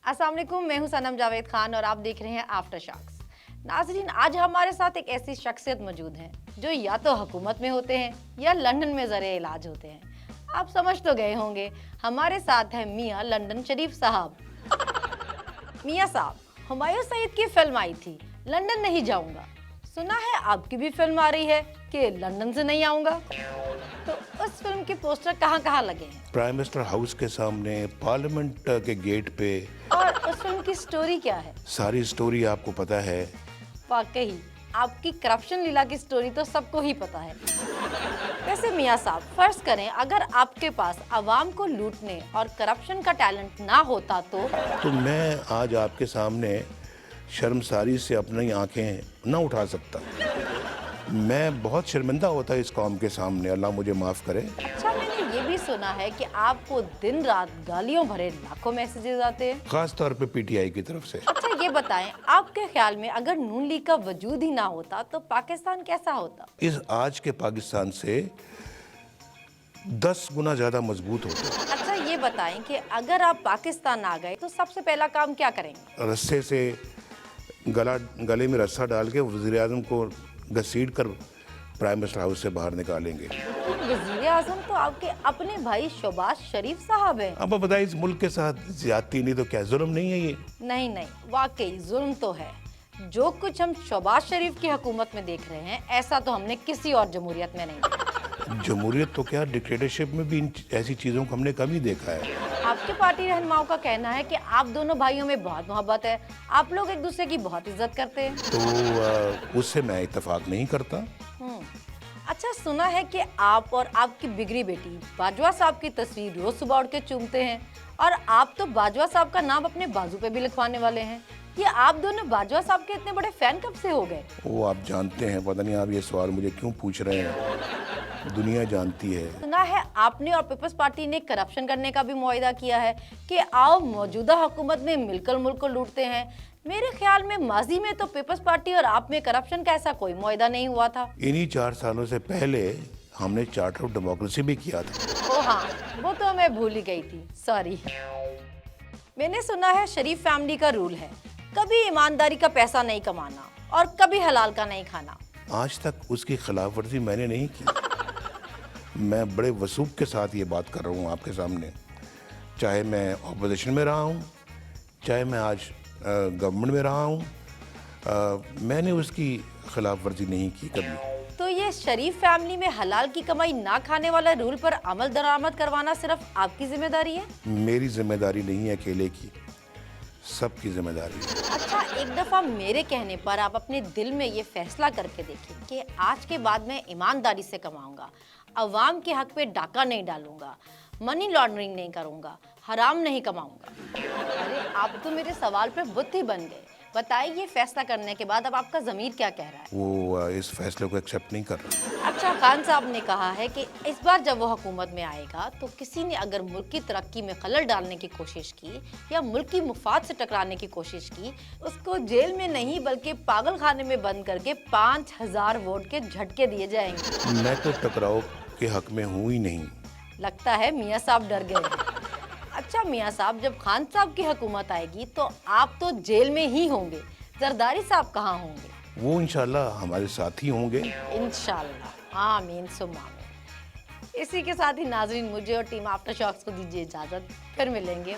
अस्सलाम वालेकुम, मैं हूं सनम जावेद खान और आप देख रहे हैं आफ्टर शॉक्स। नाजरीन, आज हमारे साथ एक ऐसी शख्सियत मौजूद है जो या तो हुकूमत में होते हैं या लंदन में ज़रिए इलाज होते हैं। आप समझ तो गए होंगे, हमारे साथ है मियां लंदन शरीफ साहब। मियां साहब, हुमायूं सईद की फिल्म आई थी लंदन नहीं जाऊंगा। सुना है आपकी भी फिल्म आ रही है कि लंदन से नहीं आऊंगा। तो उस फिल्म के पोस्टर कहाँ कहाँ लगे हैं? प्राइम मिनिस्टर हाउस के सामने, पार्लियामेंट के गेट पे। और उस फिल्म की स्टोरी क्या है? सारी स्टोरी आपको पता है। वाकई आपकी करप्शन लीला की स्टोरी तो सबको ही पता है। वैसे मियां साहब, फर्ज करें अगर आपके पास आवाम को लूटने और करप्शन का टैलेंट ना होता तो मैं आज आपके सामने शर्मसारी से अपनी आंखें ना उठा सकता। मैं बहुत शर्मिंदा होता इस कौम के सामने, अल्लाह मुझे माफ़ करे। अच्छा, मैंने ये भी सुना है कि आपको दिन रात गालियों भरे लाखों मैसेजेस आते हैं। ख़ास तौर पे पीटीआई की तरफ से। अच्छा, ये बताएं, आपके ख्याल में अगर नून लीग का वजूद ही ना होता तो पाकिस्तान कैसा होता? इस आज के पाकिस्तान से 10 गुना ज़्यादा मजबूत होता। अच्छा, ये बताएं कि अगर आप पाकिस्तान आ गए तो सबसे पहला काम क्या करेंगे? रस्से से गले में रस्सा डाल के वज़ीर आज़म को घसीट कर प्राइम मिनिस्टर हाउस से बाहर निकालेंगे। वज़ीर आज़म तो आपके अपने भाई शहबाज शरीफ साहब हैं। अब बताइए, इस मुल्क के साथ ज्यादती नहीं तो क्या जुल्म नहीं है ये? नहीं, वाकई जुल्म तो है। जो कुछ हम शहबाज शरीफ की हुकूमत में देख रहे हैं, ऐसा तो हमने किसी और जमहूरियत में नहीं देखा। जमहूरियत तो क्या, डिक्टेटरशिप में भी ऐसी चीज़ों को हमने कम ही देखा है। आपके पार्टी रहनुमाओं का कहना है कि आप दोनों भाइयों में बहुत मोहब्बत है, आप लोग एक दूसरे की बहुत इज्जत करते हैं। तो उससे मैं इत्तेफाक नहीं करता। अच्छा, सुना है कि आप और आपकी बिगड़ी बेटी बाजवा साहब की तस्वीर रोज सुबह उठ के चूमते हैं और आप तो बाजवा साहब का नाम अपने बाजू पे भी लिखवाने वाले हैं। ये आप दोनों बाजवा साहब के इतने बड़े फैन कब से हो गए? वो आप जानते हैं, पता नहीं आप ये सवाल मुझे क्यों पूछ रहे हैं, दुनिया जानती है। सुना है आपने और पीपल्स पार्टी ने करप्शन करने का भी मुआहिदा किया है कि आओ मौजूदा हुकूमत में मिलकर मुल्क को लूटते हैं। मेरे ख्याल में माजी में तो पीपल्स पार्टी और आप में करप्शन का ऐसा कोई मुआहिदा नहीं हुआ था। इन्हीं 4 सालों से पहले हमने चार्टर ऑफ डेमोक्रेसी भी किया था। ओ हाँ, वो तो मैं भूल ही गई थी, सॉरी। मैंने सुना है शरीफ फैमिली का रूल है, कभी ईमानदारी का पैसा नहीं कमाना और कभी हलाल का नहीं खाना। आज तक उसकी खिलाफ वर्जी मैंने नहीं की। मैं बड़े वसूख के साथ ये बात कर रहा हूँ आपके सामने, चाहे मैं ऑपोजिशन में रहा हूँ, चाहे मैं आज गवर्नमेंट में रहा हूँ, मैंने उसकी खिलाफ वर्जी नहीं की कभी। तो ये शरीफ फैमिली में हलाल की कमाई ना खाने वाला रूल पर अमल दरामद करवाना सिर्फ आपकी जिम्मेदारी है? मेरी जिम्मेदारी नहीं है अकेले की, सबकी जिम्मेदारी है। अच्छा, एक दफा मेरे कहने पर आप अपने दिल में ये फैसला करके देखें कि आज के बाद मैं ईमानदारी से कमाऊंगा, अवाम के हक पे डाका नहीं डालूंगा, मनी लॉन्ड्रिंग नहीं करूंगा, हराम नहीं कमाऊंगा। अरे, आप तो मेरे सवाल पे बुत ही बन गए। बताइए, ये फैसला करने के बाद अब आपका ज़मीर क्या कह रहा है? वो इस फैसले को एक्सेप्ट नहीं कर रहा। अच्छा, खान साहब ने कहा है कि इस बार जब वो हुकूमत में आएगा तो किसी ने अगर मुल्क की तरक्की में खलल डालने की कोशिश की या मुल्क की मुफाद से टकराने की कोशिश की, उसको जेल में नहीं बल्कि पागल खाने में बंद करके 5000 वोट के झटके दिए जाएंगे। मैं तो टकराव के हक में हूँ ही नहीं। लगता है मियाँ साहब डर गए। अच्छा मियाँ साहब, जब खान साहब की हुकूमत आएगी तो आप तो जेल में ही होंगे, जरदारी साहब कहाँ होंगे? वो इंशाल्लाह हमारे साथ ही होंगे। इंशाल्लाह, आमीन सुम्मा आमीन। इसी के साथ ही नाजरीन, मुझे और टीम आफ्टर शॉक्स को दीजिए इजाजत, फिर मिलेंगे।